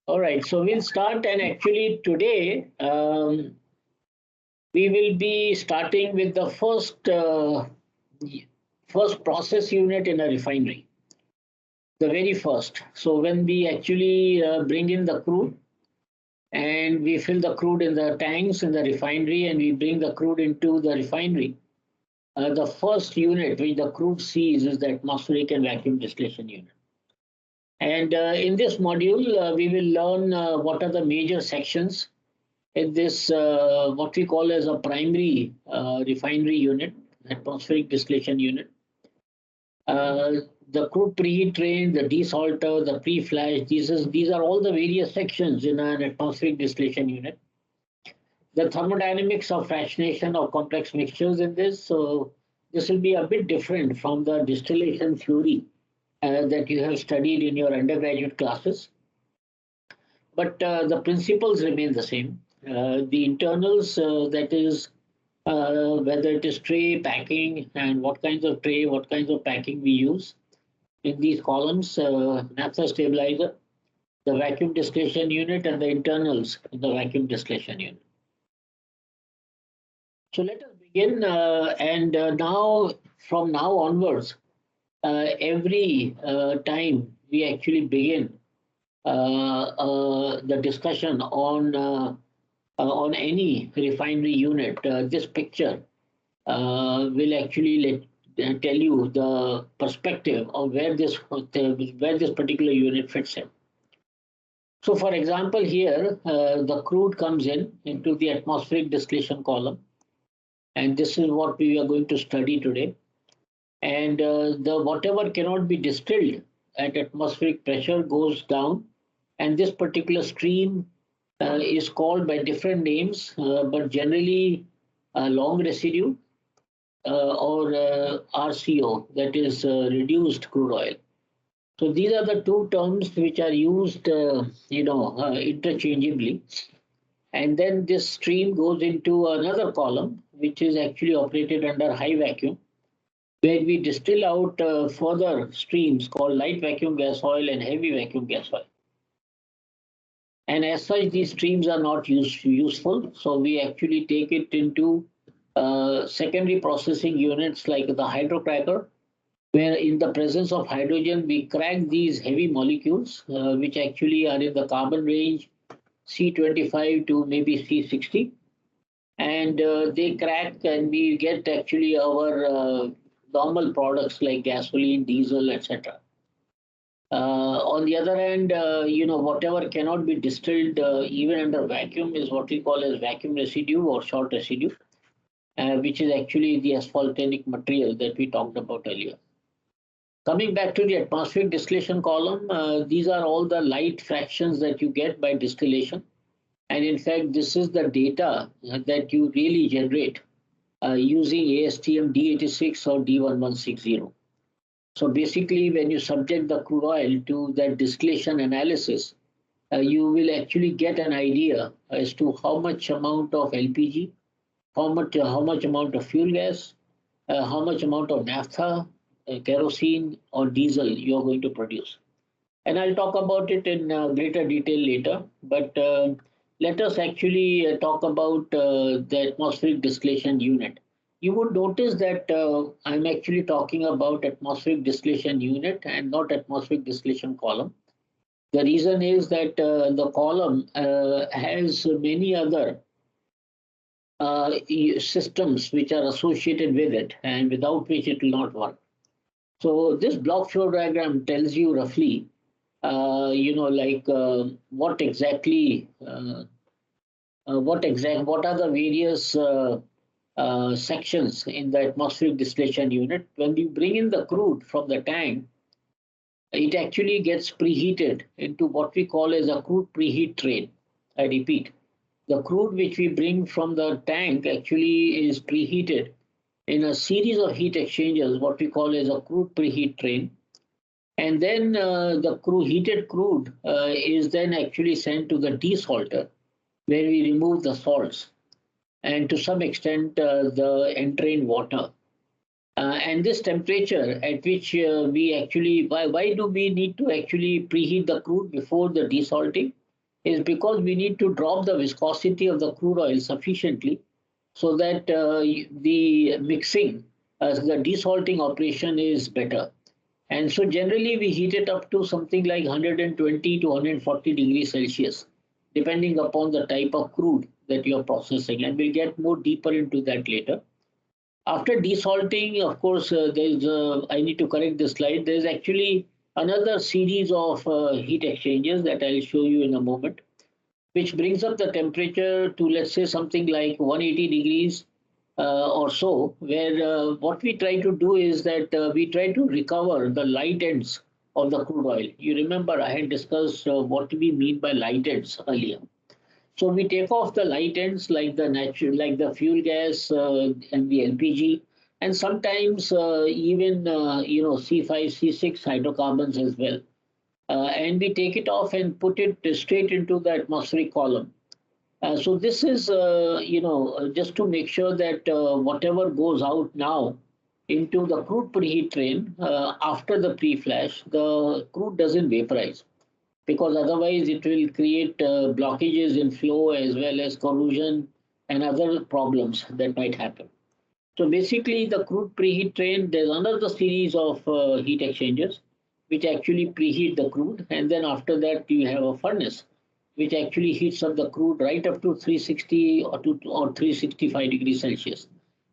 All right, so we'll start, and actually today we will be starting with the first process unit in a refinery, the very first. So when we actually bring in the crude and we fill the crude in the tanks in the refinery and we bring the crude into the refinery, the first unit which the crude sees is the atmospheric and vacuum distillation unit. And in this module, we will learn what are the major sections in this, what we call as a primary refinery unit, atmospheric distillation unit. The crude preheat train, the desalter, the pre-flash, these are all the various sections in an atmospheric distillation unit. The thermodynamics of fractionation of complex mixtures in this, so this will be a bit different from the distillation theory that you have studied in your undergraduate classes. But the principles remain the same. The internals, that is, whether it is tray packing and what kinds of tray, what kinds of packing we use in these columns, naphtha stabilizer, the vacuum distillation unit, and the internals in the vacuum distillation unit. So let us begin, and now from now onwards, every time we actually begin the discussion on any refinery unit, this picture will actually tell you the perspective of where this particular unit fits in. So, for example, here the crude comes in into the atmospheric distillation column, and this is what we are going to study today. And the whatever cannot be distilled at atmospheric pressure goes down, and this particular stream is called by different names, but generally long residue or RCO, that is reduced crude oil. So these are the two terms which are used, interchangeably. And then this stream goes into another column, which is actually operated under high vacuum, where we distill out further streams called light vacuum gas oil and heavy vacuum gas oil. And as such, these streams are not useful. So we actually take it into secondary processing units like the hydrocracker, where in the presence of hydrogen, we crack these heavy molecules, which actually are in the carbon range C25 to maybe C60. And they crack, and we get actually our normal products like gasoline, diesel, etc. On the other hand, whatever cannot be distilled even under vacuum is what we call as vacuum residue or short residue, which is actually the asphaltenic material that we talked about earlier. Coming back to the atmospheric distillation column, these are all the light fractions that you get by distillation. And in fact, this is the data that you really generate using ASTM D86 or D1160. So basically, when you subject the crude oil to that distillation analysis, you will actually get an idea as to how much amount of LPG, how much amount of fuel gas, how much amount of naphtha, kerosene, or diesel you are going to produce. And I'll talk about it in greater detail later. But let us actually talk about the atmospheric distillation unit. You would notice that I'm actually talking about atmospheric distillation unit and not atmospheric distillation column. The reason is that the column has many other systems which are associated with it, and without which it will not work. So this block flow diagram tells you roughly, what exactly, what are the various sections in the atmospheric distillation unit. When you bring in the crude from the tank, it actually gets preheated into what we call as a crude preheat train. I repeat, the crude which we bring from the tank actually is preheated in a series of heat exchangers, what we call as a crude preheat train. And then the heated crude is then actually sent to the desalter, where we remove the salts and to some extent the entrained water. And this temperature at which we actually, why do we need to actually preheat the crude before the desalting? is because we need to drop the viscosity of the crude oil sufficiently so that the mixing, the desalting operation is better. And so generally we heat it up to something like 120 to 140 degrees Celsius, depending upon the type of crude that you are processing. And we'll get more deeper into that later. After desalting, of course, I need to correct this slide. There's actually another series of heat exchangers that I'll show you in a moment, which brings up the temperature to, let's say, something like 180 degrees or so, where what we try to do is that we try to recover the light ends of the crude oil. You remember I had discussed what we mean by light ends earlier. So we take off the light ends like the natural, like the fuel gas and the LPG, and sometimes even C5, C6 hydrocarbons as well. And we take it off and put it straight into the atmospheric column. So this is, just to make sure that whatever goes out now into the crude preheat train after the pre-flash, the crude doesn't vaporize, because otherwise it will create blockages in flow as well as corrosion and other problems that might happen. So basically, the crude preheat train, there's another series of heat exchangers which actually preheat the crude, and then after that you have a furnace which actually heats up the crude right up to 360 or 365 degrees Celsius.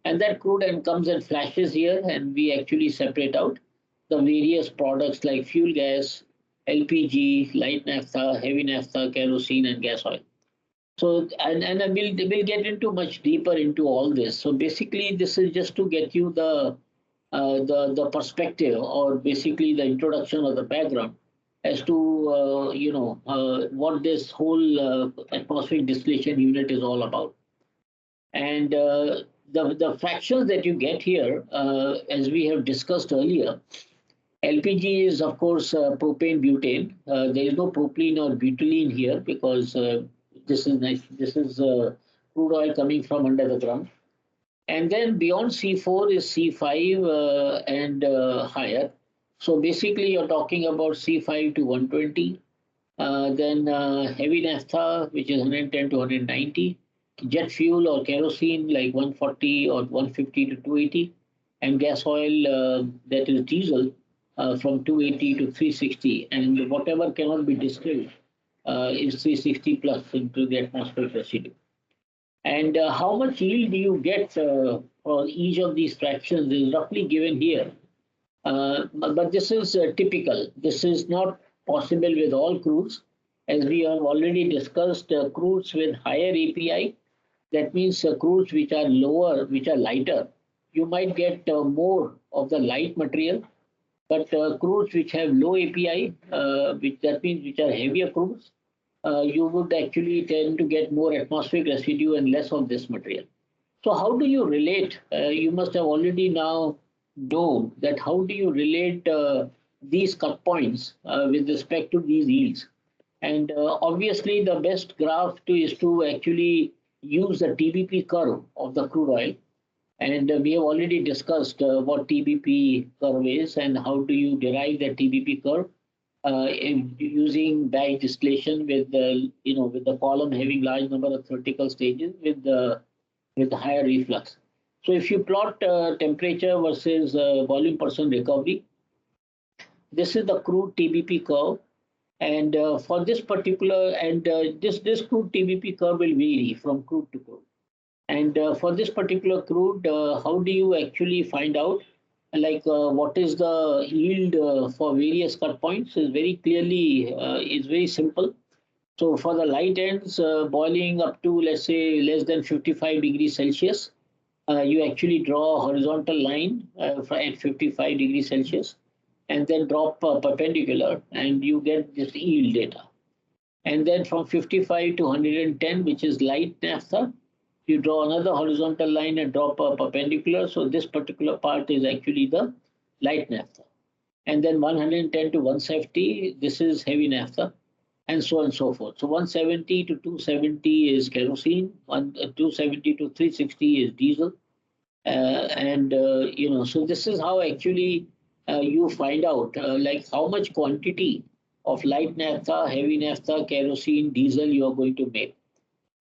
And that crude and comes and flashes here, and we actually separate out the various products like fuel gas, LPG, light naphtha, heavy naphtha, kerosene, and gas oil. So, and we'll get into much deeper into all this. So basically, this is just to get you the perspective, or basically the introduction or the background as to what this whole atmospheric distillation unit is all about. And the fractions that you get here, as we have discussed earlier, LPG is, of course, propane butane. There is no propylene or butylene here because this is nice. This is crude oil coming from under the ground. And then beyond C4 is C5 and higher. So basically, you're talking about C5 to 120. Then heavy naphtha, which is 110 to 190. Jet fuel or kerosene, like 140 or 150 to 280. And gas oil, that is diesel, from 280 to 360. And whatever cannot be distilled is 360 plus into the atmospheric residue. And how much yield do you get for each of these fractions is roughly given here. But this is typical. This is not possible with all crudes. As we have already discussed, crudes with higher API, that means crudes which are lower, which are lighter, you might get more of the light material. But crudes which have low API, which that means which are heavier crudes, you would actually tend to get more atmospheric residue and less of this material. So how do you relate? You must have already now know that how do you relate these cut points with respect to these yields? And obviously, the best graph is to actually use the TBP curve of the crude oil. And we have already discussed what TBP curve is and how do you derive that TBP curve using batch distillation with the column having large number of vertical stages with the higher reflux. So if you plot temperature versus volume percent recovery, this is the crude TBP curve. And for this particular, and this crude TBP curve will vary from crude to crude. And for this particular crude, how do you actually find out like what is the yield for various cut points is very clearly is very simple. So for the light ends, boiling up to, let's say, less than 55 degrees Celsius, you actually draw a horizontal line at 55 degrees Celsius and then drop perpendicular and you get this yield data. And then from 55 to 110, which is light naphtha, you draw another horizontal line and drop a perpendicular. So this particular part is actually the light naphtha. And then 110 to 170, this is heavy naphtha, and so on and so forth. So 170 to 270 is kerosene, 270 to 360 is diesel. So this is how actually you find out like how much quantity of light naphtha, heavy naphtha, kerosene, diesel you are going to make.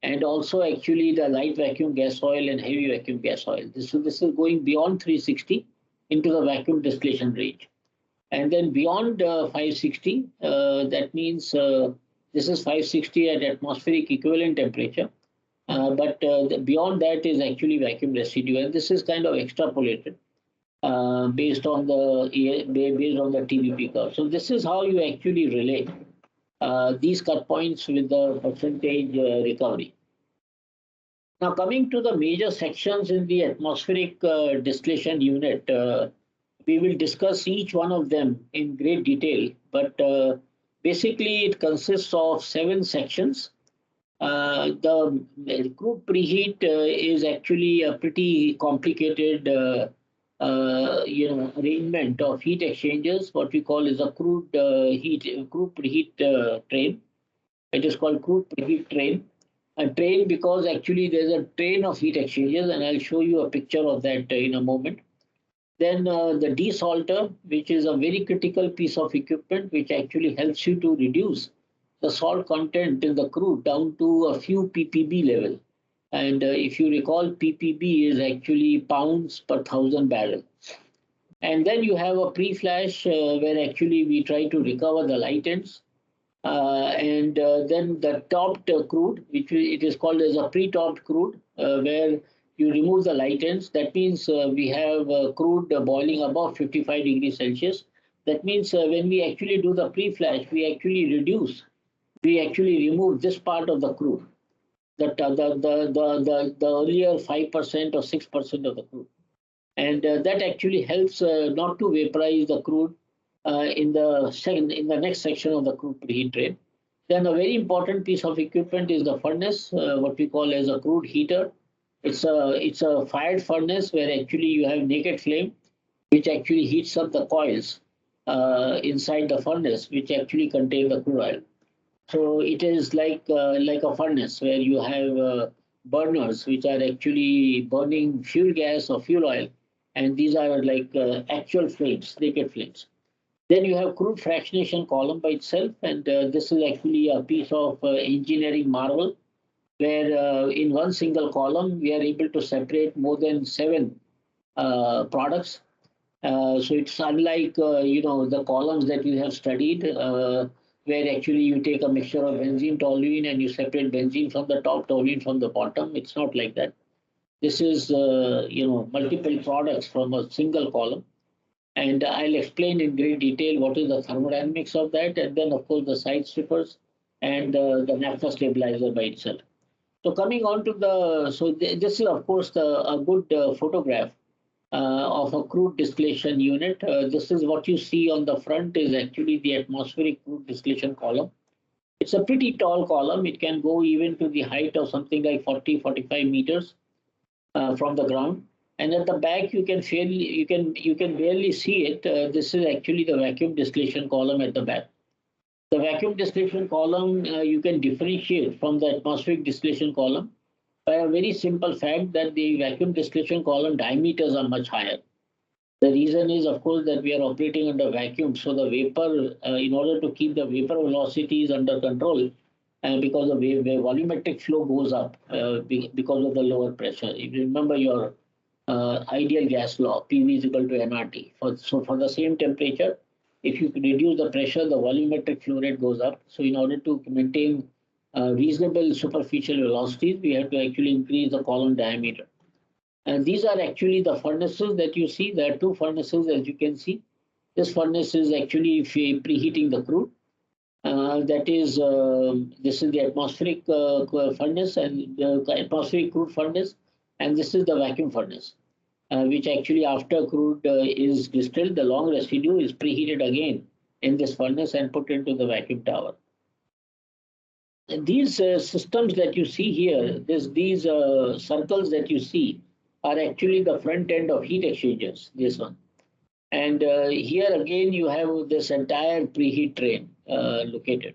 And also actually the light vacuum gas oil and heavy vacuum gas oil. This is going beyond 360 into the vacuum distillation range. And then beyond 560, that means this is 560 at atmospheric equivalent temperature. But beyond that is actually vacuum residue, and this is kind of extrapolated based on the TBP curve. So this is how you actually relate these cut points with the percentage recovery. Now, coming to the major sections in the atmospheric distillation unit, we will discuss each one of them in great detail. But basically, it consists of 7 sections. The crude preheat is actually a pretty complicated, arrangement of heat exchangers. What we call is a crude preheat train. It is called crude preheat train. A train because actually there's a train of heat exchangers, and I'll show you a picture of that in a moment. Then the desalter, which is a very critical piece of equipment, which actually helps you to reduce the salt content in the crude down to a few ppb level. And if you recall, ppb is actually pounds per 1,000 barrel. And then you have a pre-flash where actually we try to recover the light ends. And then the topped crude, it is called as a pre-topped crude, where you remove the light ends. That means we have crude boiling above 55 degrees Celsius. That means when we actually do the pre-flash, we actually remove this part of the crude, the earlier 5% or 6% of the crude. And that actually helps not to vaporize the crude in the next section of the crude preheat train. Then a very important piece of equipment is the furnace, what we call as a crude heater. It's a fired furnace where actually you have naked flame, which actually heats up the coils inside the furnace, which actually contain the crude oil. So it is like a furnace where you have burners which are actually burning fuel gas or fuel oil, and these are like actual flames, naked flames. Then you have crude fractionation column by itself, and this is actually a piece of engineering marvel where in one single column we are able to separate more than 7 products. So it's unlike the columns that you have studied, where actually you take a mixture of benzene, toluene, and you separate benzene from the top, toluene from the bottom. It's not like that. This is multiple products from a single column, and I'll explain in great detail what is the thermodynamics of that, and then of course the side strippers and the naphtha stabilizer by itself. So coming on to this is of course a good photograph of a crude distillation unit. This is what you see on the front is actually the atmospheric crude distillation column. It's a pretty tall column. It can go even to the height of something like 40-45 meters from the ground. And at the back, you can barely see it. This is actually the vacuum distillation column at the back. The vacuum distillation column you can differentiate from the atmospheric distillation column by a very simple fact that the vacuum distillation column diameters are much higher. The reason is, of course, that we are operating under vacuum, so the vapor, in order to keep the vapor velocities under control, and because the volumetric flow goes up because of the lower pressure. If you remember your ideal gas law, PV is equal to nRT. So for the same temperature, if you reduce the pressure, the volumetric flow rate goes up. So in order to maintain reasonable superficial velocities, we have to actually increase the column diameter. And these are actually the furnaces that you see. There are 2 furnaces, as you can see. This furnace is actually preheating the crude. This is the atmospheric furnace and the atmospheric crude furnace, and this is the vacuum furnace, which actually after crude is distilled, the long residue is preheated again in this furnace and put into the vacuum tower. And these systems that you see here, these circles that you see, are actually the front end of heat exchangers. This one. And here again, you have this entire preheat train located.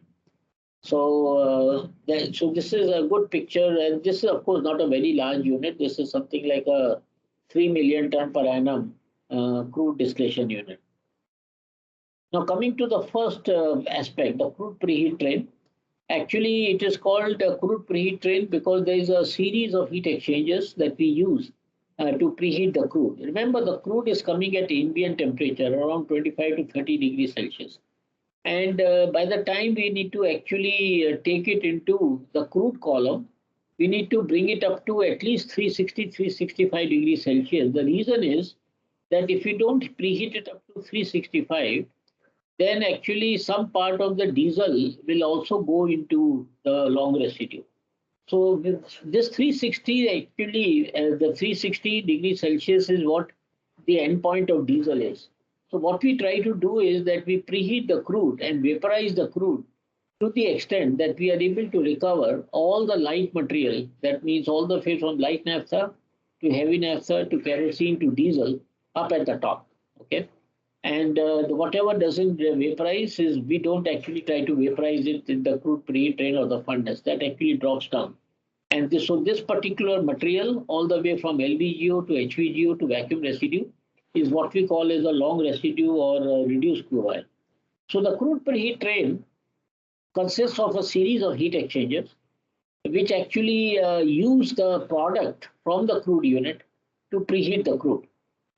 So this is a good picture, and this is of course not a very large unit. This is something like a 3 million ton per annum crude distillation unit. Now, coming to the first aspect, the crude preheat train. Actually, it is called a crude preheat train because there is a series of heat exchangers that we use to preheat the crude. Remember, the crude is coming at ambient temperature around 25 to 30 degrees Celsius. And by the time we need to actually take it into the crude column, we need to bring it up to at least 360, 365 degrees Celsius. The reason is that if you don't preheat it up to 365, then actually some part of the diesel will also go into the long residue. So this 360 actually, the 360 degrees Celsius is what the end point of diesel is. So what we try to do is that we preheat the crude and vaporize the crude to the extent that we are able to recover all the light material. That means all the way from light naphtha to heavy naphtha to kerosene to diesel up at the top. Okay. And whatever doesn't vaporize is we don't actually try to vaporize it in the crude preheat train or the furnace. That actually drops down. And so this particular material, all the way from LVGO to HVGO to vacuum residue, is what we call as a long residue or reduced crude oil. So the crude preheat train consists of a series of heat exchangers which actually use the product from the crude unit to preheat the crude.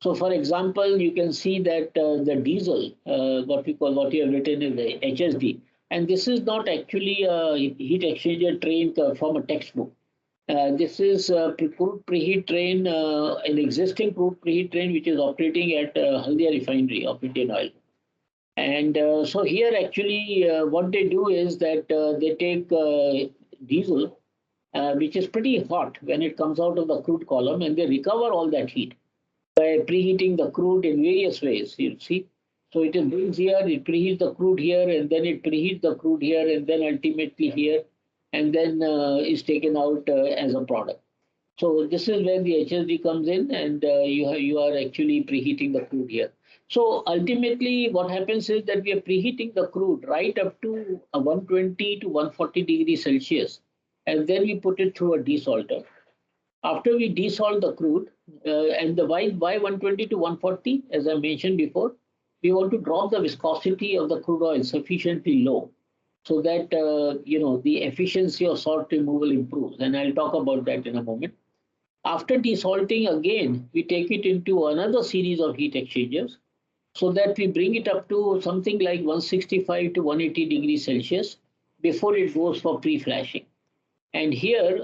So, for example, you can see that the diesel, what you have written is the HSD, and this is not actually a heat exchanger train from a textbook. This is a crude preheat train, an existing crude preheat train which is operating at Haldia refinery of Indian Oil. And so here actually what they do is that they take diesel, which is pretty hot when it comes out of the crude column, and they recover all that heat by preheating the crude in various ways. You see, so it brings here, it preheats the crude here, and then it preheats the crude here, and then ultimately here, and then is taken out as a product. So this is where the HSD comes in, and you are actually preheating the crude here. So ultimately, what happens is that we are preheating the crude right up to 120 to 140 degrees Celsius, and then we put it through a desalter. After we desalt the crude, and the why 120 to 140, as I mentioned before, we want to drop the viscosity of the crude oil sufficiently low so that the efficiency of salt removal improves. And I'll talk about that in a moment. After desalting again, we take it into another series of heat exchangers so that we bring it up to something like 165 to 180 degrees Celsius before it goes for pre-flashing. And here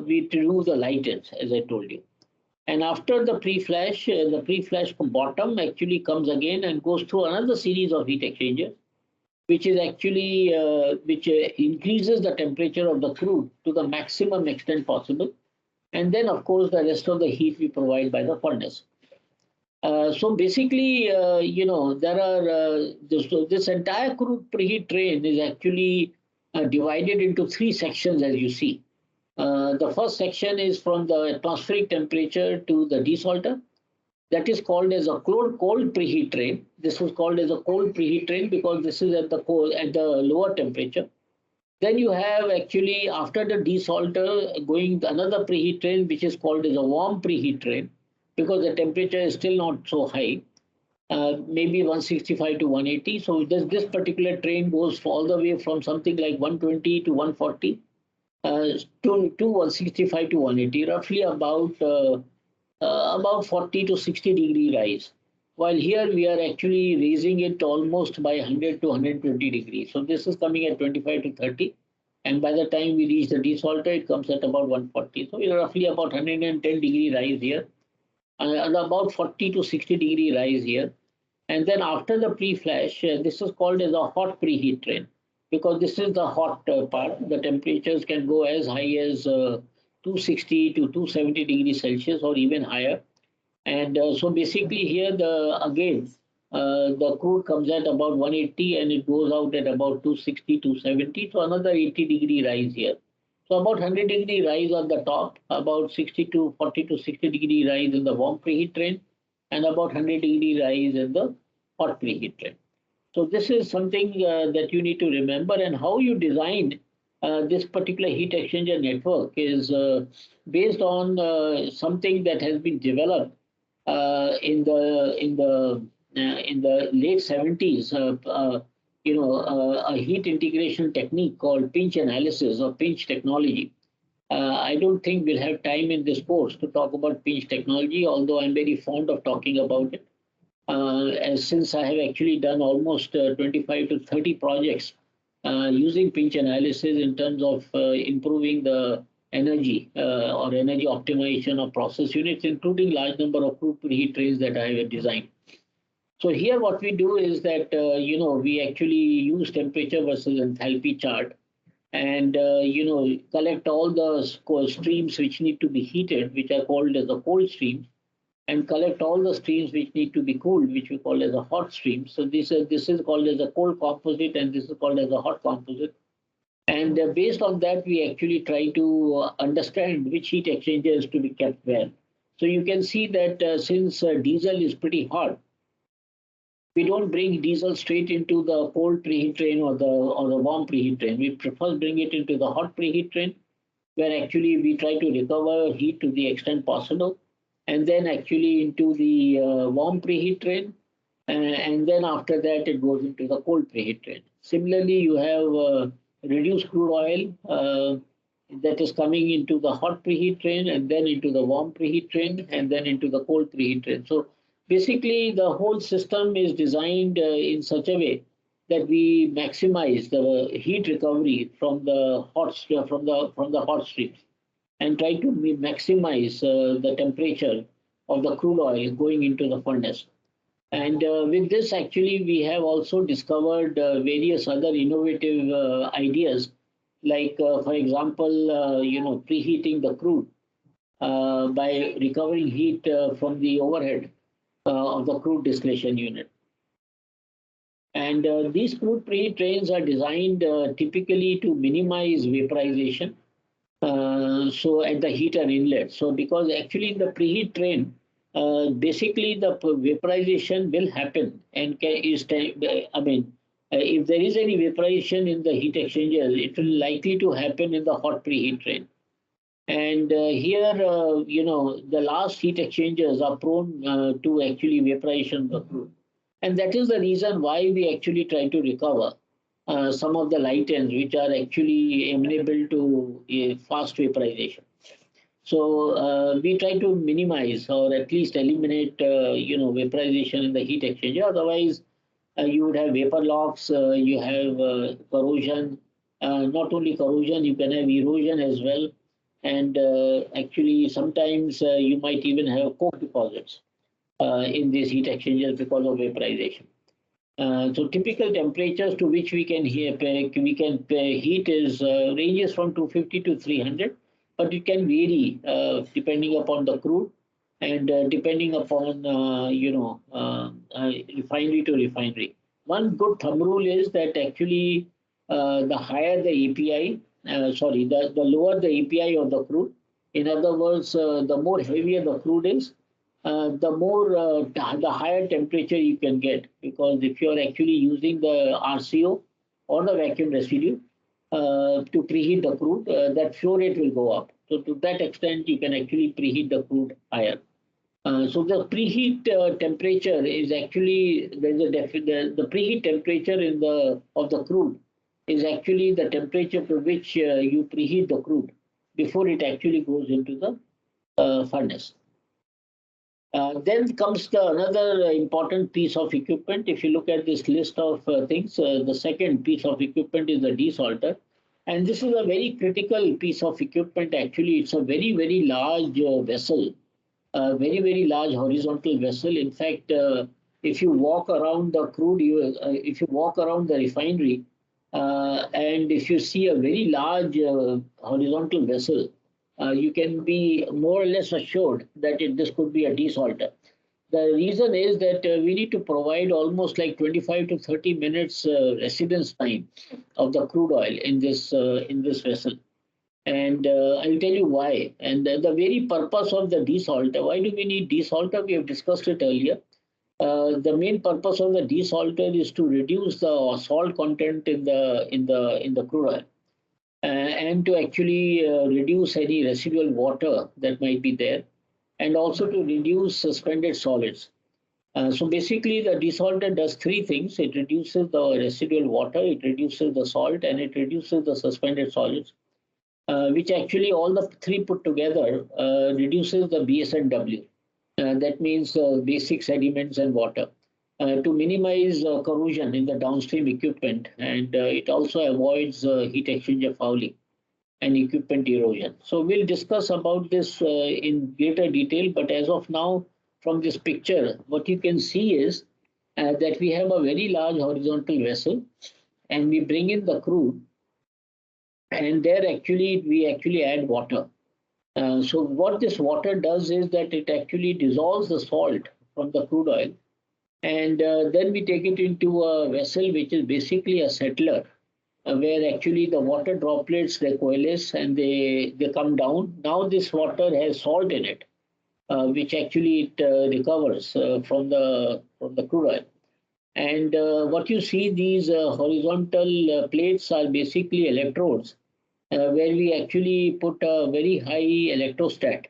we remove the light ends, as I told you. And after the pre-flash bottom actually comes again and goes through another series of heat exchangers, which is actually which increases the temperature of the crude to the maximum extent possible. And then, of course, the rest of the heat we provide by the furnace. So basically, there are this entire crude preheat train is actually divided into three sections, as you see. The first section is from the atmospheric temperature to the desalter. That is called as a cold preheat train. This was called as a cold preheat train because this is at the lower temperature. Then you have actually after the desalter going another preheat train which is called as a warm preheat train because the temperature is still not so high, maybe 165 to 180. So this particular train goes all the way from something like 120 to 140 to 165 to 180, roughly about 40 to 60-degree rise. While here we are actually raising it almost by 100 to 120 degrees. So this is coming at 25 to 30. And by the time we reach the desalter, it comes at about 140. So we're roughly about 110-degree rise here and about 40 to 60-degree rise here. And then after the pre-flash, this is called as a hot preheat train because this is the hot part. The temperatures can go as high as 260 to 270 degrees Celsius or even higher. And so basically here the crude comes at about 180 and it goes out at about 260, 270. So another 80-degree rise here. So about 100-degree rise on the top, about 60 to 40 to 60-degree rise in the warm preheat train, and about 100-degree rise in the hot preheat train. So this is something that you need to remember, and how you design this particular heat exchanger network is based on something that has been developed in the in the late 70s, a heat integration technique called pinch analysis or pinch technology. I don't think we'll have time in this course to talk about pinch technology, although I'm very fond of talking about it. As since I have actually done almost 25 to 30 projects using pinch analysis in terms of improving the energy or energy optimization of process units, including large number of crude preheat trains that I have designed. So here what we do is that, we actually use temperature versus enthalpy chart and, collect all the streams which need to be heated, which are called as the cold streams, and collect all the streams which need to be cooled, which we call as a hot stream. So this is called as a cold composite, and this is called as a hot composite. And based on that, we actually try to understand which heat exchanger is to be kept where. So you can see that since diesel is pretty hot, we don't bring diesel straight into the cold preheat train or the warm preheat train. We prefer bring it into the hot preheat train, where actually we try to recover heat to the extent possible, and then actually into the warm preheat train, and then after that it goes into the cold preheat train. Similarly, you have reduced crude oil that is coming into the hot preheat train, and then into the warm preheat train, and then into the cold preheat train. So basically, the whole system is designed in such a way that we maximize the heat recovery from the hot streams and try to maximize the temperature of the crude oil going into the furnace. And with this, actually, we have also discovered various other innovative ideas, like, for example, preheating the crude by recovering heat from the overhead of the crude distillation unit. And these crude preheat trains are designed typically to minimize vaporization. So at the heater inlet. So because actually in the preheat train, basically the vaporization will happen and if there is any vaporization in the heat exchanger, it will likely to happen in the hot preheat train. And here, the last heat exchangers are prone to actually vaporization of the crude. And that is the reason why we actually try to recover some of the light ends which are actually amenable to fast vaporization. So we try to minimize or at least eliminate, vaporization in the heat exchanger. Otherwise, you would have vapor locks, you have corrosion. Not only corrosion, you can have erosion as well. And actually, sometimes you might even have coke deposits in these heat exchangers because of vaporization. So typical temperatures to which we can heat is ranges from 250 to 300, but it can vary depending upon the crude and depending upon refinery to refinery. One good thumb rule is that actually the higher the API, the lower the API of the crude. In other words, the more heavier the crude is, the higher temperature you can get, because if you are actually using the RCO or the vacuum residue to preheat the crude, that flow rate will go up. So to that extent, you can actually preheat the crude higher. So the preheat temperature is actually the preheat temperature of the crude is actually the temperature to which you preheat the crude before it actually goes into the furnace. Then comes another important piece of equipment. If you look at this list of things, the second piece of equipment is the desalter. And this is a very critical piece of equipment. Actually, it's a very, very large vessel, a very, very large horizontal vessel. In fact, if you walk around the crude, if you walk around the refinery, and if you see a very large horizontal vessel, you can be more or less assured that this could be a desalter. The reason is that we need to provide almost like 25 to 30 minutes residence time of the crude oil in this vessel. And I'll tell you why. And the very purpose of the desalter, why do we need desalter? We have discussed it earlier. The main purpose of the desalter is to reduce the salt content in the crude oil, and to actually reduce any residual water that might be there, and also to reduce suspended solids. So basically, the desalter does three things. It reduces the residual water, it reduces the salt, and it reduces the suspended solids, which actually all the three put together reduces the BSNW. That means basic sediments and water. To minimize corrosion in the downstream equipment, and it also avoids heat exchanger fouling and equipment erosion. So we'll discuss about this in greater detail, but as of now, from this picture, what you can see is that we have a very large horizontal vessel, and we bring in the crude, and there actually we actually add water. So what this water does is that it actually dissolves the salt from the crude oil, and then we take it into a vessel which is basically a settler, where actually the water droplets they coalesce and they come down. Now this water has salt in it, which actually it recovers from the crude oil. And what you see, these horizontal plates are basically electrodes, where we actually put a very high electrostat,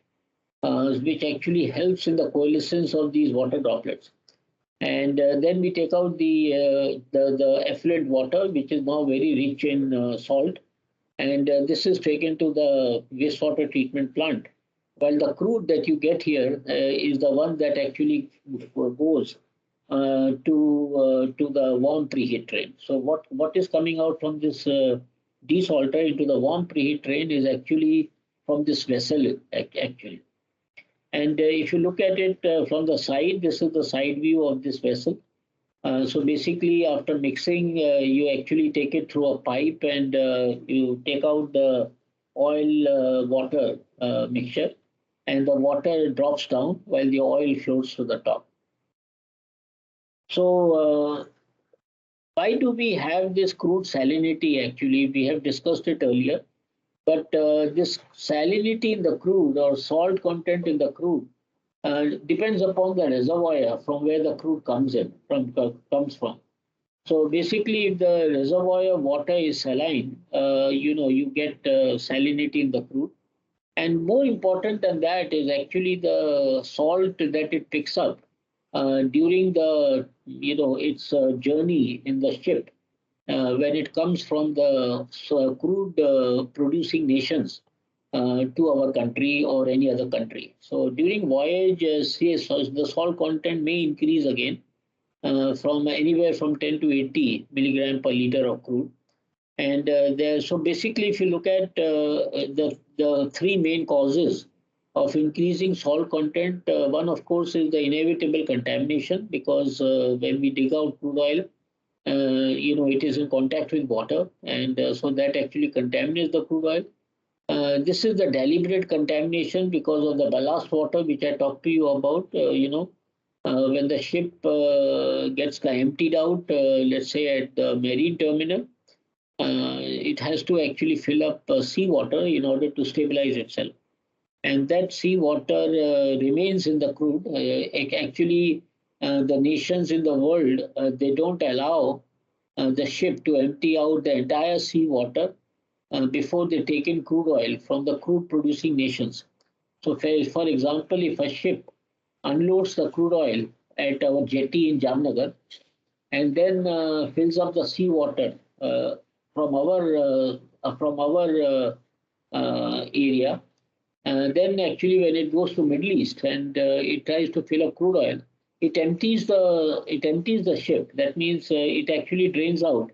which actually helps in the coalescence of these water droplets. And then we take out the effluent water, which is now very rich in salt, and this is taken to the wastewater treatment plant. While the crude that you get here is the one that actually goes to the warm preheat train. So what is coming out from this desalter into the warm preheat train is actually from this vessel actually. And if you look at it from the side, this is the side view of this vessel. So basically, after mixing, you actually take it through a pipe and you take out the oil water mixture, and the water drops down while the oil floats to the top. So, why do we have this crude salinity? Actually, we have discussed it earlier, but this salinity in the crude or salt content in the crude depends upon the reservoir from where the crude comes from. So basically, if the reservoir water is saline, you get salinity in the crude. And more important than that is actually the salt that it picks up during its journey in the ship when it comes from the crude producing nations to our country or any other country. So during voyage, so the salt content may increase again from anywhere from 10 to 80 milligram per liter of crude. And so basically, if you look at the three main causes of increasing salt content, one of course is the inevitable contamination, because when we dig out crude oil, it is in contact with water, and so that actually contaminates the crude oil. This is the deliberate contamination because of the ballast water, which I talked to you about. When the ship gets emptied out, let's say at the marine terminal, it has to actually fill up seawater in order to stabilize itself. And that seawater remains in the crude. Actually, the nations in the world, they don't allow the ship to empty out the entire seawater before they take in crude oil from the crude producing nations. So, for example, if a ship unloads the crude oil at our jetty in Jamnagar and then fills up the seawater from our area, then actually when it goes to Middle East and it tries to fill up crude oil, it empties the ship. That means it actually drains out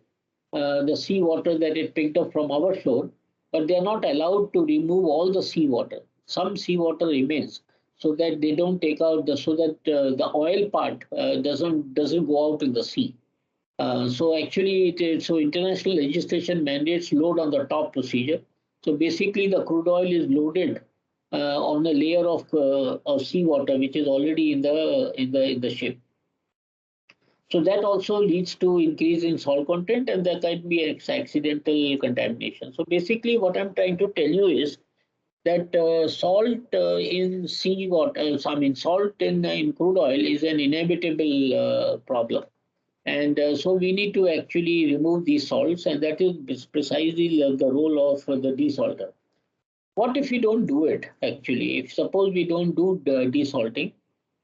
the seawater that it picked up from our shore, but they are not allowed to remove all the seawater. Some seawater remains, so that they don't take out so that the oil part doesn't go out in the sea. So actually, so international legislation mandates load on the top procedure. So basically, the crude oil is loaded on a layer of seawater which is already in the ship. So that also leads to increase in salt content, and there can be accidental contamination. So basically, what I'm trying to tell you is that salt in seawater, salt in crude oil is an inevitable problem. And so we need to actually remove these salts, and that is precisely the role of the desalter. What if we don't do it actually? If suppose we don't do the desalting,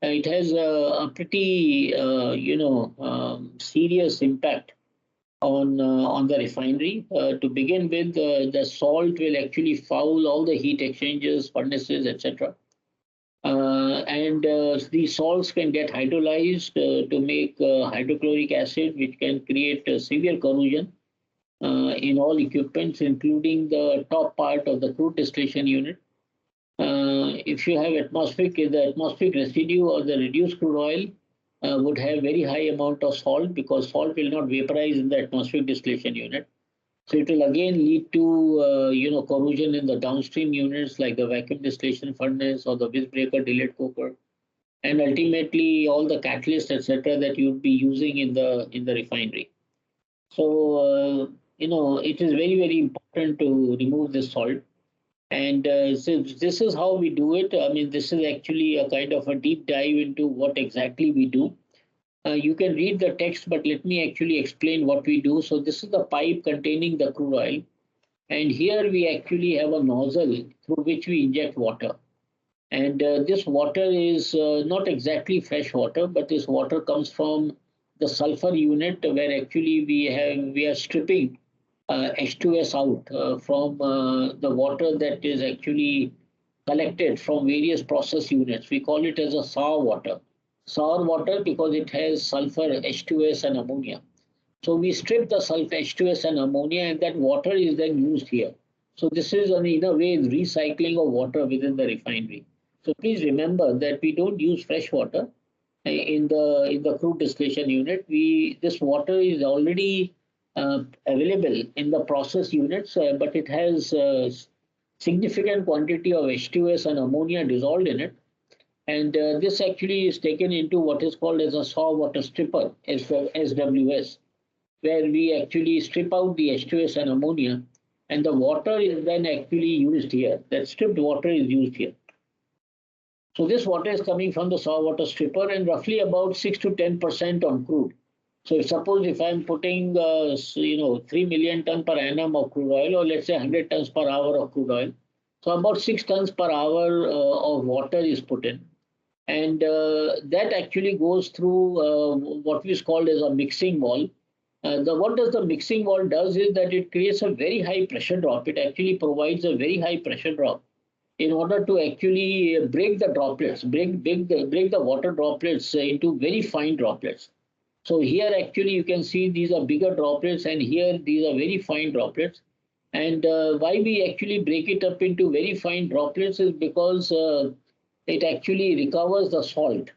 it has a pretty, serious impact on the refinery. To begin with, the salt will actually foul all the heat exchangers, furnaces, etc. And these salts can get hydrolyzed to make hydrochloric acid, which can create severe corrosion in all equipments, including the top part of the crude distillation unit. If you have the atmospheric residue or the reduced crude oil would have very high amount of salt, because salt will not vaporize in the atmospheric distillation unit. So it will again lead to corrosion in the downstream units like the vacuum distillation furnace or the whisk breaker delayed coker, and ultimately all the catalysts, etc., that you'd be using in the refinery. So it is very, very important to remove this salt. And so this is how we do it. I mean, this is actually a kind of a deep dive into what exactly we do. You can read the text, but let me actually explain what we do. So this is the pipe containing the crude oil, and here we actually have a nozzle through which we inject water. And this water is not exactly fresh water, but this water comes from the sulfur unit, where actually we are stripping H2S out from the water that is actually collected from various process units. We call it as a sour water. Sour water because it has sulfur, H2S, and ammonia. So we strip the sulfur, H2S, and ammonia, and that water is then used here. So this is, in a way, recycling of water within the refinery. So please remember that we don't use fresh water in the crude distillation unit. This water is already available in the process units, but it has significant quantity of H2S and ammonia dissolved in it. And this actually is taken into what is called as a sour water stripper, SWS, where we actually strip out the H2S and ammonia, and the water is then actually used here. That stripped water is used here. So this water is coming from the sour water stripper, and roughly about 6 to 10% on crude. So if I'm putting 3 million ton per annum of crude oil, or let's say 100 tons per hour of crude oil, so about 6 tons per hour of water is put in, and that actually goes through what is called as a mixing wall. What does the mixing wall does is that it creates a very high pressure drop. It actually provides a very high pressure drop in order to actually break the droplets, break the water droplets into very fine droplets. So here actually you can see these are bigger droplets, and here these are very fine droplets. And why we actually break it up into very fine droplets is because it actually recovers the salt.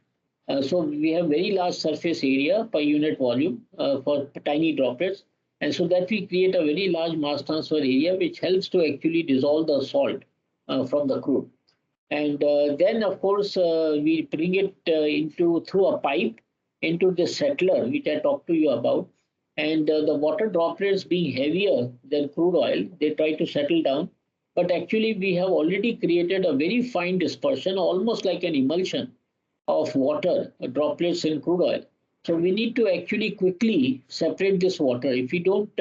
So we have very large surface area per unit volume for tiny droplets. And so that we create a very large mass transfer area, which helps to actually dissolve the salt from the crude. And then, of course, we bring it through a pipe into the settler, which I talked to you about. And the water droplets being heavier than crude oil, they try to settle down. But actually, we have already created a very fine dispersion, almost like an emulsion of water droplets in crude oil. So we need to actually quickly separate this water. If we don't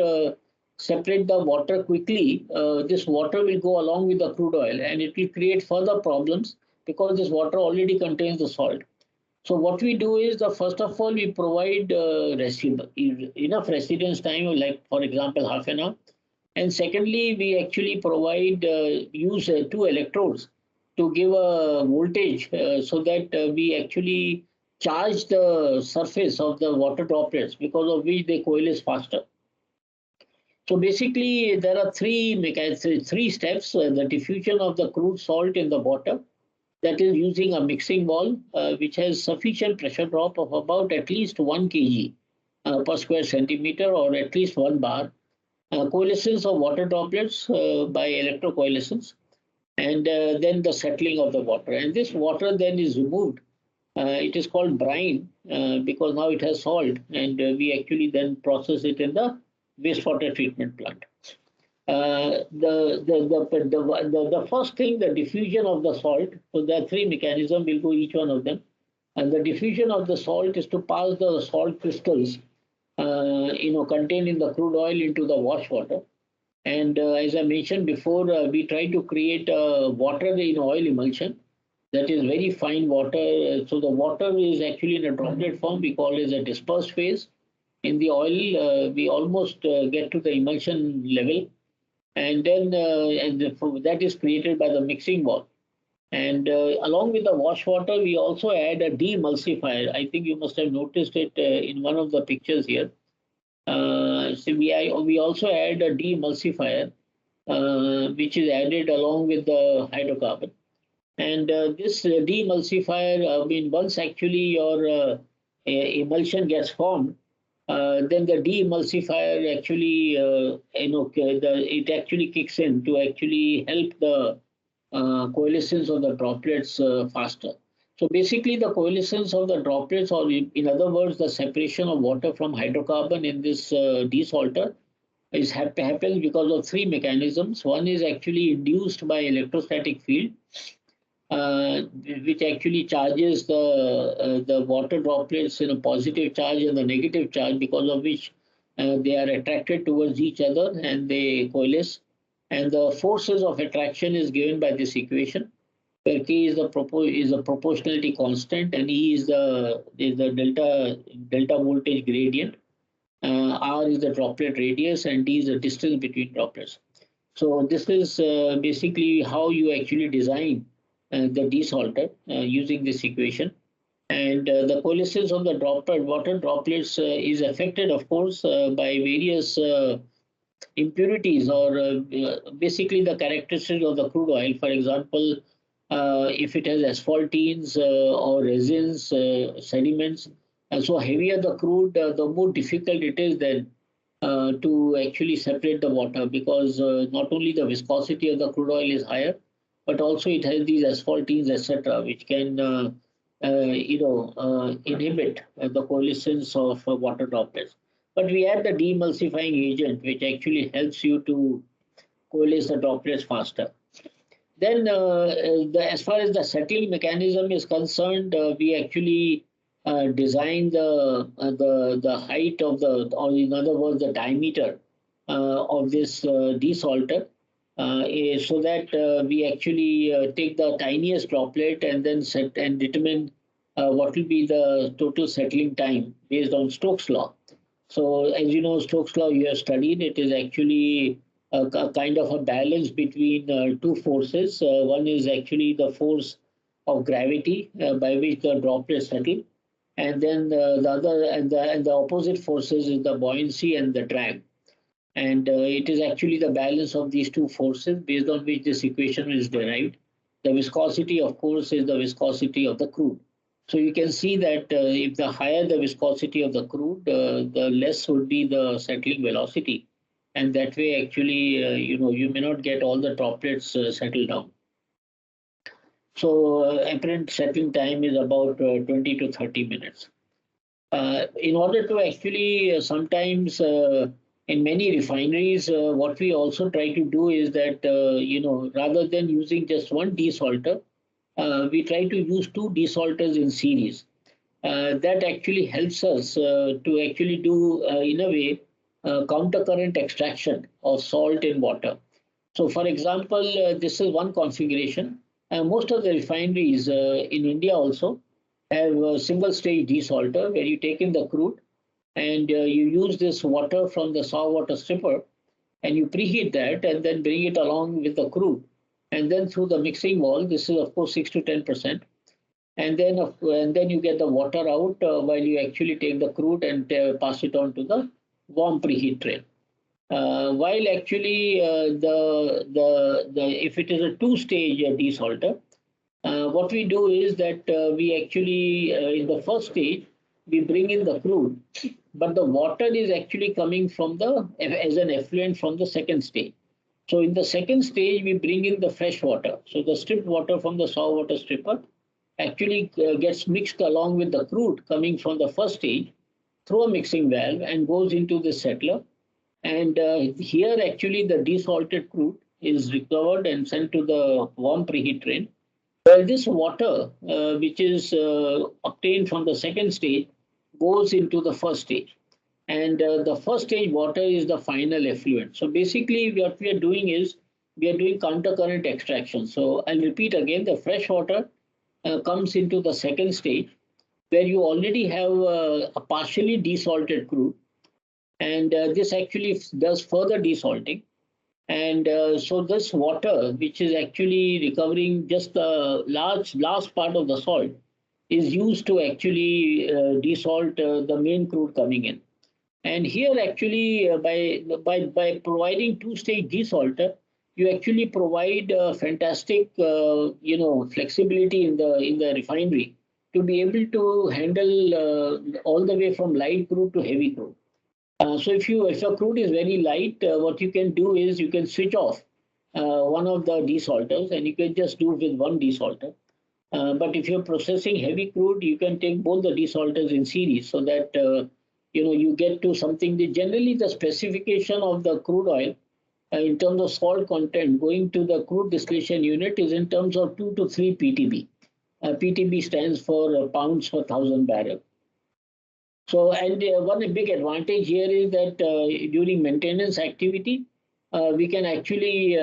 separate the water quickly, this water will go along with the crude oil, and it will create further problems because this water already contains the salt. So what we do is, first of all, we provide enough residence time, like for example, half an hour. And secondly, we actually use two electrodes to give a voltage so that we actually charge the surface of the water droplets, because of which they coalesce faster. So basically, there are three steps: the diffusion of the crude salt in the water, that is using a mixing wall, which has sufficient pressure drop of about at least 1 kg per square centimeter, or at least 1 bar. Coalescence of water droplets by electrocoalescence, and then the settling of the water. And this water then is removed. It is called brine because now it has salt, and we actually then process it in the wastewater treatment plant. The first thing, the diffusion of the salt. So there are three mechanisms. We'll go each one of them. And the diffusion of the salt is to pass the salt crystals, contained in the crude oil into the wash water. And as I mentioned before, we try to create water in oil emulsion. that is very fine water. So the water is actually in a droplet form. We call it a dispersed phase. In the oil, we almost get to the emulsion level, and then that is created by the mixing wall. And along with the wash water, we also add a demulsifier. I think you must have noticed it in one of the pictures here. We also add a demulsifier, which is added along with the hydrocarbon. And this demulsifier, I mean, once actually your emulsion gets formed, then the demulsifier actually, it actually kicks in to actually help the coalescence of the droplets faster. So basically, the coalescence of the droplets, or in other words, the separation of water from hydrocarbon in this desalter, happens because of three mechanisms. One is actually induced by electrostatic field, uh, which actually charges the water droplets in a positive charge and the negative charge, because of which they are attracted towards each other and they coalesce. And the forces of attraction is given by this equation, where K is the proportionality constant, and E is the delta voltage gradient. R is the droplet radius, and D is the distance between droplets. So this is basically how you actually design the desalter using this equation. And the coalescence of the water droplets is affected, of course, by various impurities, or basically the characteristics of the crude oil. For example, if it has asphaltenes or resins, sediments, and so heavier the crude, the more difficult it is then to actually separate the water, because not only the viscosity of the crude oil is higher, but also it has these asphaltenes, etc., which can inhibit the coalescence of water droplets. But we have the demulsifying agent, which actually helps you to coalesce the droplets faster. Then, as far as the settling mechanism is concerned, we actually design the height of or in other words, the diameter of this desalter, so that we actually take the tiniest droplet and then set and determine what will be the total settling time based on Stokes' law. So, as you know, Stokes' law you have studied, it is actually a kind of a balance between two forces. One is actually the force of gravity by which the droplets settle, and then the other and the opposite forces is the buoyancy and the drag. And it is actually the balance of these two forces based on which this equation is derived. The viscosity, of course, is the viscosity of the crude. So you can see that if the higher the viscosity of the crude, the less would be the settling velocity. And that way, actually, you may not get all the droplets settled down. So apparent settling time is about 20 to 30 minutes. In order to actually sometimes in many refineries, what we also try to do is that, rather than using just one desalter, we try to use two desalters in series. That actually helps us to actually do, in a way, countercurrent extraction of salt in water. So, for example, this is one configuration. Most of the refineries in India also have a single stage desalter, where you take in the crude and you use this water from the saw water stripper, and you preheat that and then bring it along with the crude. And then through the mixing wall, this is of course 6 to 10%. And then you get the water out while you actually take the crude and pass it on to the warm preheat train. While actually if it is a two-stage desalter, what we do is that we actually in the first stage we bring in the crude, but the water is actually coming from the as an effluent from the second stage. So in the second stage we bring in the fresh water. So the stripped water from the saw water stripper actually gets mixed along with the crude coming from the first stage through a mixing valve and goes into the settler. And here actually the desalted crude is recovered and sent to the warm preheat train. Well, this water, which is obtained from the second stage, goes into the first stage. And the first stage water is the final effluent. So basically, what we are doing is we are doing countercurrent extraction. So I'll repeat again: the fresh water comes into the second stage, where you already have a partially desalted crude, and this actually does further desalting. And so this water, which is actually recovering just the last part of the salt, is used to actually desalt the main crude coming in. And here, actually, by providing two-stage desalter, you actually provide fantastic, flexibility in the refinery to be able to handle all the way from light crude to heavy crude. So if your crude is very light, what you can do is you can switch off one of the desalters, and you can just do with one desalter. But if you're processing heavy crude, you can take both the desalters in series, so that you get to something that generally the specification of the crude oil in terms of salt content going to the crude distillation unit is in terms of 2 to 3 ppb. PTB stands for pounds per thousand barrel. So, and one big advantage here is that during maintenance activity, we can actually,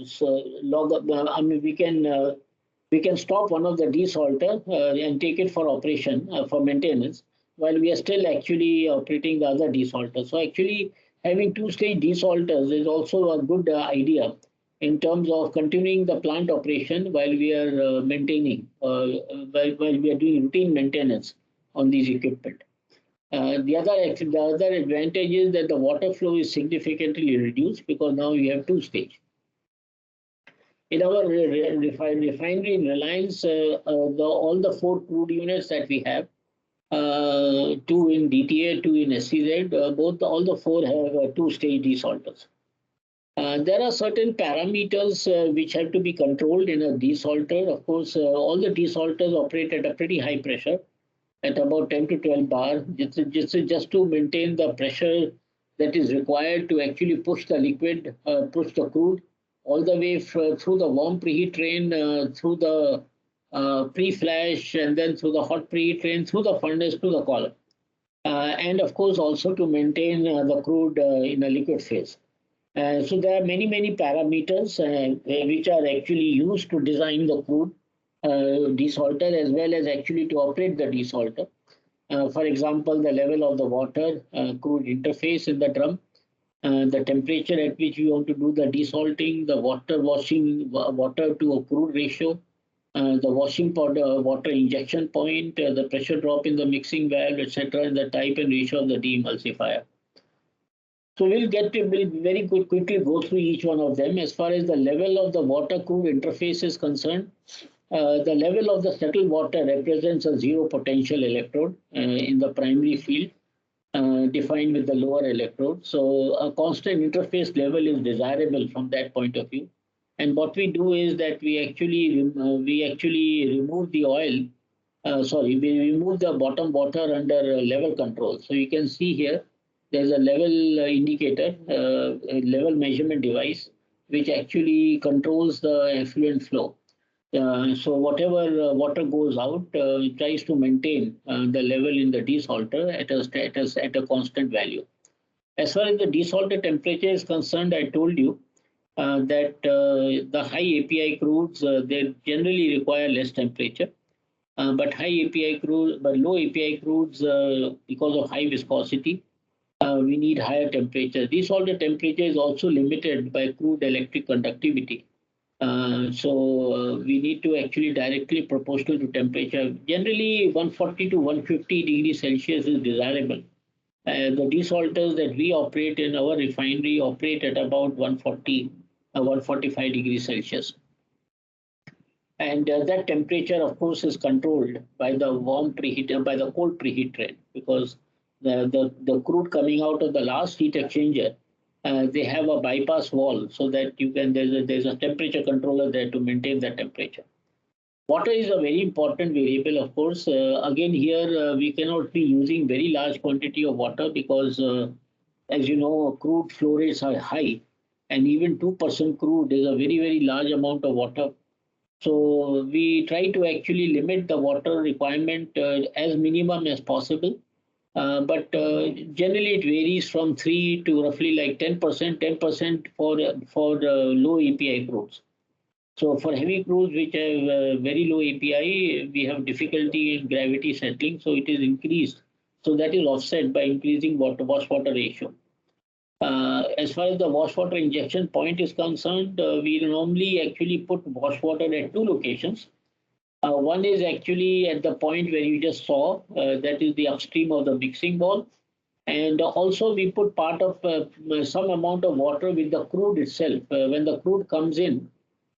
so log up. I mean, we can stop one of the desalter and take it for operation for maintenance, while we are still actually operating the other desalter. So, actually, having two-stage desalters is also a good idea in terms of continuing the plant operation while we are maintaining, while we are doing routine maintenance on these equipment. The other advantage is that the water flow is significantly reduced because now you have two stage. In our refinery in Reliance, all the four crude units that we have, two in DTA, two in SCZ, all the four have two-stage desalters. There are certain parameters which have to be controlled in a desalter. Of course, all the desalters operate at a pretty high pressure, at about 10 to 12 bar, just to maintain the pressure that is required to actually push the liquid, push the crude all the way through the warm preheat train, through the pre-flash, and then through the hot preheat train, through the furnace to the column. And of course, also to maintain the crude in a liquid phase. So there are many parameters which are actually used to design the crude desalter, as well as actually to operate the desalter. For example, the level of the water crude interface in the drum, the temperature at which we want to do the desalting, the water to a crude ratio, the washing powder, water injection point, the pressure drop in the mixing valve, etc., and the type and ratio of the demulsifier. So we'll very quickly go through each one of them. As far as the level of the water crude interface is concerned, the level of the settled water represents a zero potential electrode in the primary field, defined with the lower electrode. So a constant interface level is desirable from that point of view. And what we do is that we actually remove the oil. We remove the bottom water under level control. So you can see here there's a level indicator, a level measurement device, which actually controls the effluent flow. So whatever water goes out, it tries to maintain the level in the desalter at a constant value. As far as the desalter temperature is concerned, I told you that the high API crudes they generally require less temperature, but low API crudes because of high viscosity, we need higher temperature. Desalter temperature is also limited by crude electric conductivity. We need to actually directly proportional to temperature. Generally, 140 to 150 degrees Celsius is desirable. The desalters that we operate in our refinery operate at about 140, 145 degrees Celsius. And that temperature, of course, is controlled by the by the cold preheat train, because the crude coming out of the last heat exchanger, they have a bypass wall, so that there's a temperature controller there to maintain that temperature. Water is a very important variable, of course. Again, here we cannot be using very large quantity of water because, as you know, crude flow rates are high, and even 2% crude is a very large amount of water. So we try to actually limit the water requirement as minimum as possible. But generally it varies from 3 to roughly like 10%, 10% for low API crudes. So for heavy crudes which have very low API, we have difficulty in gravity settling, so it is increased. So that is offset by increasing wash water ratio. As far as the wash water injection point is concerned, we normally actually put wash water at two locations. One is actually at the point where you just saw, that is the upstream of the mixing bowl. And also we put part of some amount of water with the crude itself. When the crude comes in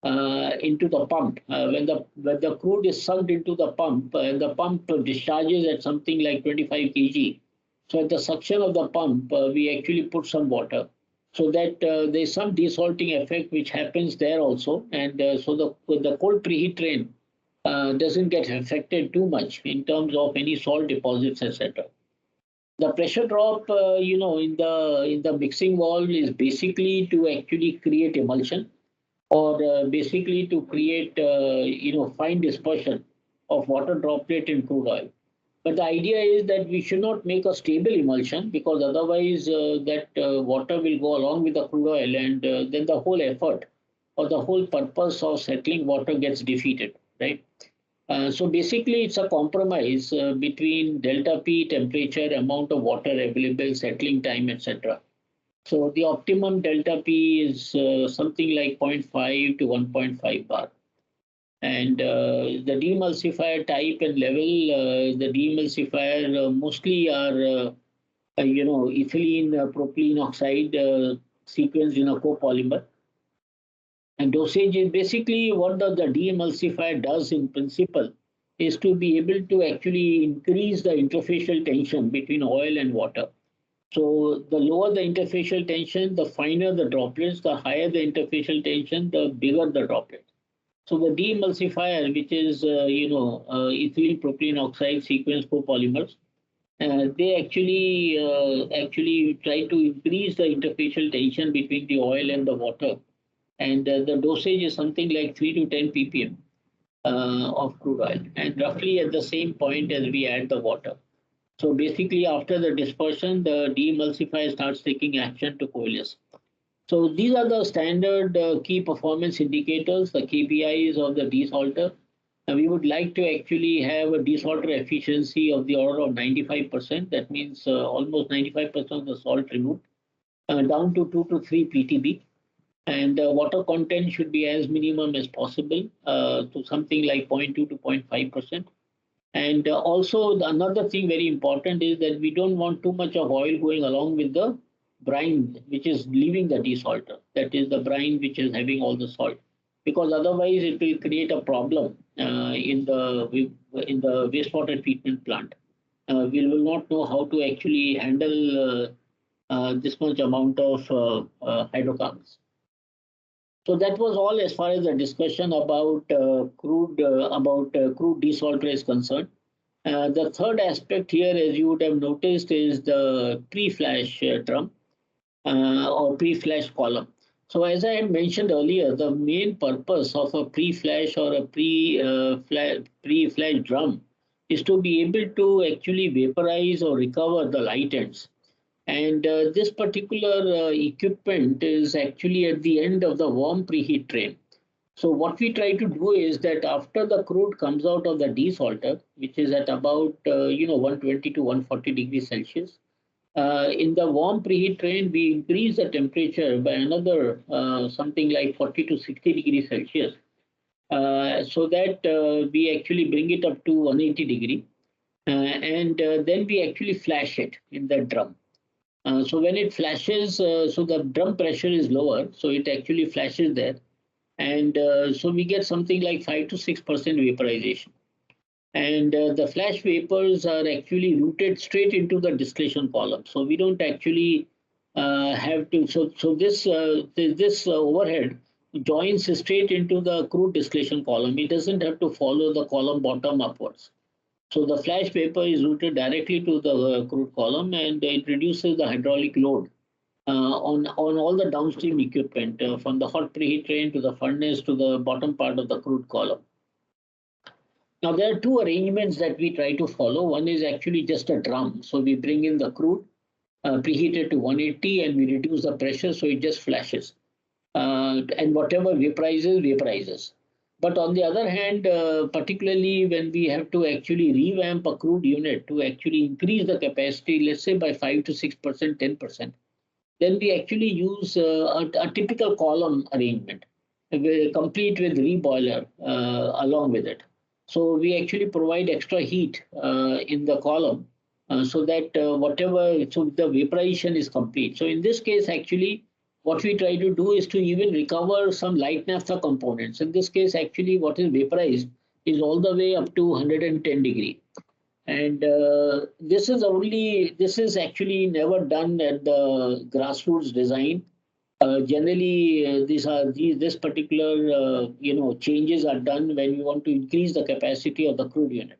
into the pump, when the crude is sucked into the pump, and the pump discharges at something like 25 kg. So at the suction of the pump, we actually put some water so that there's some desalting effect which happens there also. And so the cold preheat train doesn't get affected too much in terms of any salt deposits, etc. The pressure drop, in the mixing valve is basically to actually create emulsion, or basically to create, fine dispersion of water droplet in crude oil. But the idea is that we should not make a stable emulsion, because otherwise that water will go along with the crude oil, and then the whole effort or the whole purpose of settling water gets defeated, right? So basically, it's a compromise between delta P, temperature, amount of water available, settling time, etc. So the optimum delta P is something like zero point 0.5 to 1.5 bar. And the demulsifier type and level, the demulsifier mostly are, ethylene propylene oxide sequenced in a copolymer. And dosage is basically what the demulsifier does in principle is to be able to actually increase the interfacial tension between oil and water. So the lower the interfacial tension, the finer the droplets, the higher the interfacial tension, the bigger the droplets. So the demulsifier, which is ethylene propylene oxide sequence copolymers, they actually try to increase the interfacial tension between the oil and the water, and the dosage is something like 3 to 10 ppm of crude oil, and roughly at the same point as we add the water. So basically, after the dispersion, the demulsifier starts taking action to coalesce. So these are the standard key performance indicators, the KPIs of the desalter. And we would like to actually have a desalter efficiency of the order of 95%. That means almost 95% of the salt removed, down to 2 to 3 ppb. And water content should be as minimum as possible, to something like 0.2 to 0.5%. And also, another thing very important is that we don't want too much of oil going along with the brine, which is leaving the desalter. That is the brine which is having all the salt, because otherwise it will create a problem in the wastewater treatment plant. We will not know how to actually handle this much amount of hydrocarbons. So that was all as far as the discussion about crude desalter is concerned. The third aspect here, as you would have noticed, is the pre-flash drum or pre-flash column. So as I had mentioned earlier, the main purpose of a pre-flash or a pre-flash drum is to be able to actually vaporize or recover the light ends. And this particular equipment is actually at the end of the warm preheat train. So what we try to do is that after the crude comes out of the desalter, which is at about 120 to 140 degrees Celsius, in the warm preheat train we increase the temperature by another something like 40 to 60 degrees Celsius, so that we actually bring it up to 180 degree, and then we actually flash it in the drum. So when it flashes, so the drum pressure is lower, so it actually flashes there, and so we get something like 5 to 6% vaporization. And the flash vapors are actually routed straight into the distillation column. So we don't actually have to. So this overhead joins straight into the crude distillation column. It doesn't have to follow the column bottom upwards. So the flash vapor is routed directly to the crude column, and it reduces the hydraulic load on all the downstream equipment, from the hot preheat train to the furnace to the bottom part of the crude column. Now there are two arrangements that we try to follow. One is actually just a drum. So we bring in the crude, preheat it to 180, and we reduce the pressure so it just flashes. and whatever vaporizes. But on the other hand, particularly when we have to actually revamp a crude unit to actually increase the capacity, let's say by 5 to 6%, 10%, then we actually use a typical column arrangement, complete with reboiler along with it. So we actually provide extra heat in the column so that so the vaporization is complete. So in this case, actually, what we try to do is to even recover some light naphtha components. In this case, actually, what is vaporized is all the way up to 110 degree. And this is actually never done at the grassroots design. Generally, this particular changes are done when we want to increase the capacity of the crude unit.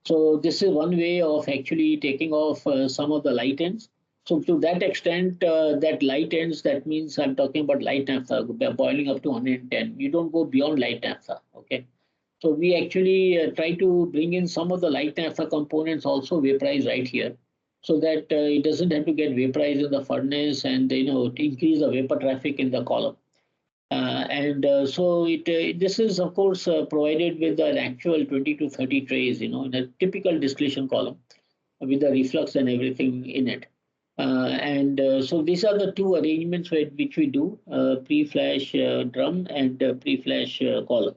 So this is one way of actually taking off some of the light ends. So to that extent, that light ends, that means I'm talking about light naphtha boiling up to 110. You don't go beyond light naphtha. Okay. So we actually try to bring in some of the light naphtha components also vaporized right here, so that it doesn't have to get vaporized in the furnace and to increase the vapor traffic in the column. This is of course provided with an actual 20 to 30 trays, in a typical distillation column with the reflux and everything in it. So these are the two arrangements which we do: pre-flash drum and pre-flash column.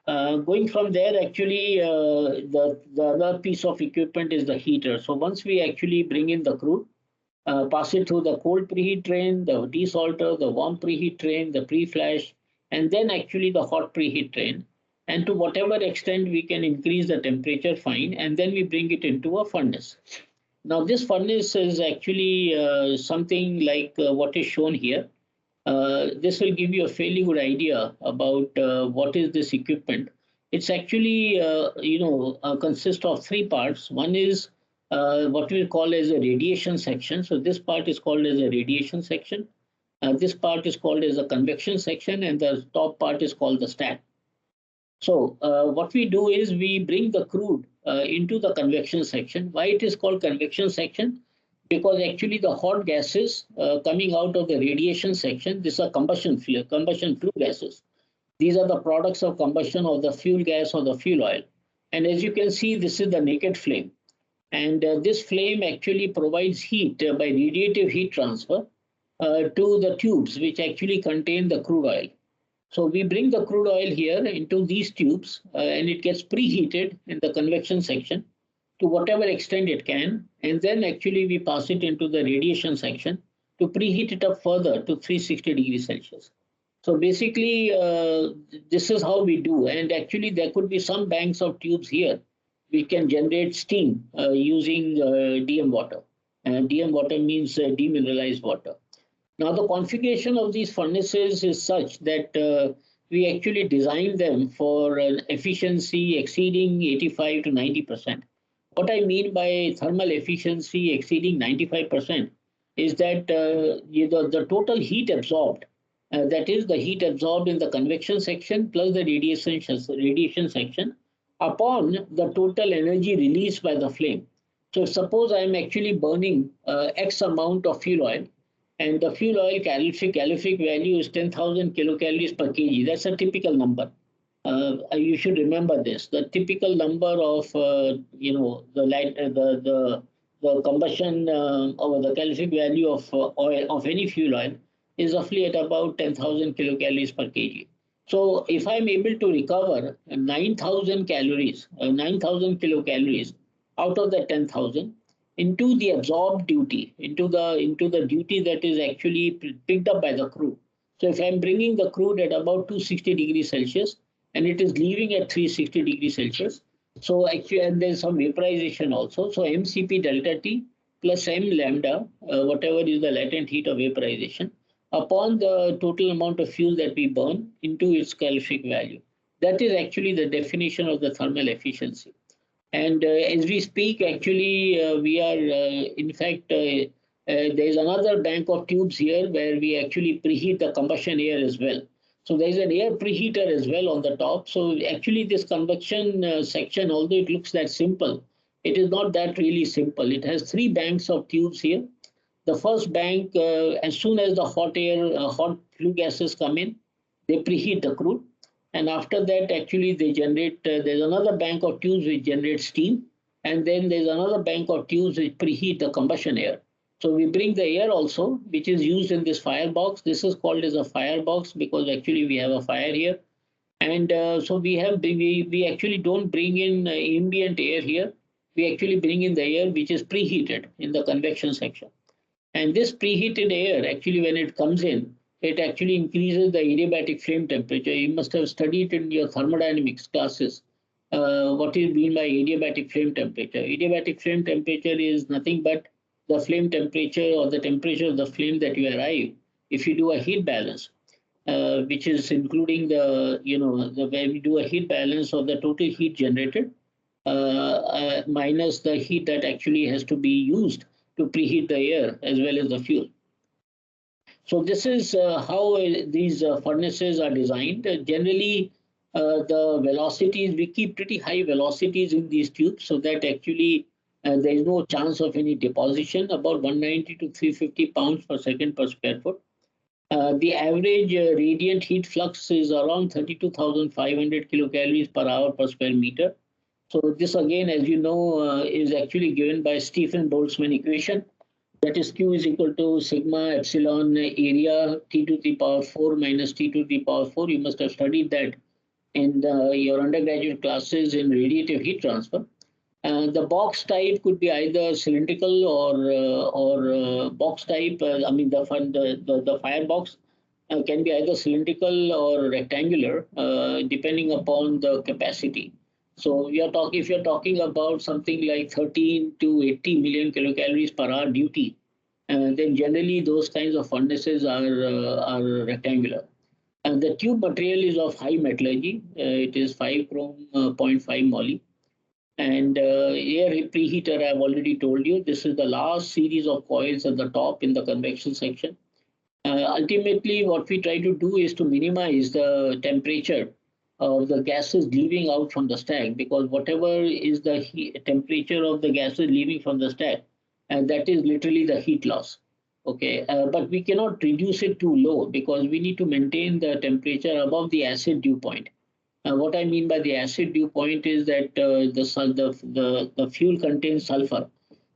Going from there, actually, the other piece of equipment is the heater. So once we actually bring in the crude, pass it through the cold preheat train, the desalter, the warm preheat train, the pre-flash, and then actually the hot preheat train. And to whatever extent we can increase the temperature, fine, and then we bring it into a furnace. Now, this furnace is actually something like what is shown here. This will give you a fairly good idea about what is this equipment. It's actually, consists of three parts. One is what we call as a radiation section. So this part is called as a radiation section. This part is called as a convection section, and the top part is called the stack. So what we do is we bring the crude into the convection section. Why it is called convection section? Because actually the hot gases coming out of the radiation section, these are combustion flue gases. These are the products of combustion of the fuel gas or the fuel oil. And as you can see, this is the naked flame. And this flame actually provides heat by radiative heat transfer to the tubes which actually contain the crude oil. So we bring the crude oil here into these tubes and it gets preheated in the convection section to whatever extent it can. And then actually we pass it into the radiation section to preheat it up further to 360 degrees Celsius. So basically, this is how we do. And actually, there could be some banks of tubes here. We can generate steam using DM water. And DM water means demineralized water. Now, the configuration of these furnaces is such that we actually design them for an efficiency exceeding 85 to 90%. What I mean by thermal efficiency exceeding 95% is that the total heat absorbed, that is the heat absorbed in the convection section plus the radiation section, upon the total energy released by the flame. So suppose I am actually burning X amount of fuel oil, and the fuel oil calorific value is 10,000 kilocalories per kg. That's a typical number. You should remember this. The typical number of the combustion or the calorific value of oil of any fuel oil is roughly at about 10,000 kilocalories per kg. So if I'm able to recover 9,000 calories, 9,000 kilocalories out of the 10,000 into the absorbed duty, into the duty that is actually picked up by the crude. So if I'm bringing the crude at about 260 degrees Celsius and it is leaving at 360 degrees Celsius, so actually, and there's some vaporization also. So MCP delta T plus M lambda, whatever is the latent heat of vaporization, upon the total amount of fuel that we burn into its calorific value. That is actually the definition of the thermal efficiency. And as we speak, actually, we are, in fact, there's another bank of tubes here where we actually preheat the combustion air as well. So there's an air preheater as well on the top. So actually, this convection section, although it looks that simple, it is not that really simple. It has three banks of tubes here. The first bank, as soon as the hot flue gases come in, they preheat the crude. And after that, actually, they generate, there's another bank of tubes which generate steam. And then there's another bank of tubes which preheat the combustion air. So we bring the air also, which is used in this firebox. This is called as a firebox because actually we have a fire here. And so we actually don't bring in ambient air here. We actually bring in the air which is preheated in the convection section. And this preheated air, actually, when it comes in, it actually increases the adiabatic flame temperature. You must have studied in your thermodynamics classes what is mean by adiabatic flame temperature. Adiabatic flame temperature is nothing but the flame temperature or the temperature of the flame that you arrive if you do a heat balance, which is including where we do a heat balance of the total heat generated minus the heat that actually has to be used to preheat the air as well as the fuel. So this is how these furnaces are designed. Generally, the velocities, we keep pretty high velocities in these tubes so that actually there is no chance of any deposition, about 190 to 350 pounds per second per square foot. The average radiant heat flux is around 32,500 kilocalories per hour per square meter. So this again, as you know, is actually given by Stephen Boltzmann equation. That is Q is equal to sigma epsilon area T to the power 4 minus T to the power 4. You must have studied that in your undergraduate classes in radiative heat transfer. The box type could be either cylindrical or box type. I mean, the firebox can be either cylindrical or rectangular, depending upon the capacity. So we are talking if you're talking about something like 13 to 80 million kilocalories per hour duty, then generally those kinds of furnaces are rectangular. And the tube material is of high metallurgy. It is 5 chrome zero 0.5 moly. And air preheater, I've already told you, this is the last series of coils at the top in the convection section. Ultimately, what we try to do is to minimize the temperature of the gases leaving out from the stack, because whatever is the temperature of the gases leaving from the stack, and that is literally the heat loss. Okay, but we cannot reduce it too low because we need to maintain the temperature above the acid dew point. What I mean by the acid dew point is that the fuel contains sulfur.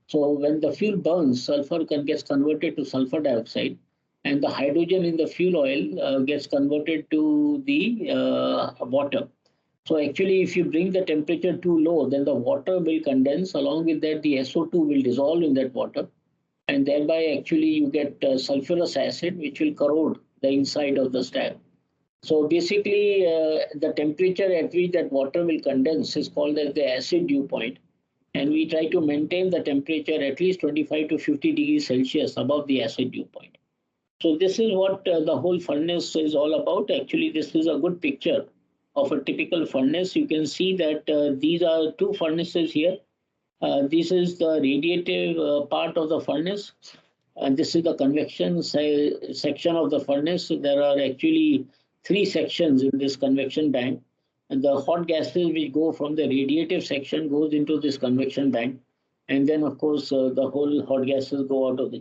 So when the fuel burns, sulfur gets converted to sulfur dioxide, and the hydrogen in the fuel oil gets converted to the water. So actually, if you bring the temperature too low, then the water will condense. Along with that, the SO2 will dissolve in that water, and thereby actually you get sulfurous acid, which will corrode the inside of the stack. So basically, the temperature at which that water will condense is called as the acid dew point. And we try to maintain the temperature at least 25 to 50 degrees Celsius above the acid dew point. So this is what the whole furnace is all about. Actually, this is a good picture of a typical furnace. You can see that these are two furnaces here. This is the radiative part of the furnace, and this is the convection section of the furnace. There are actually three sections in this convection bank, and the hot gases which go from the radiative section goes into this convection bank, and then of course the whole hot gases go out of the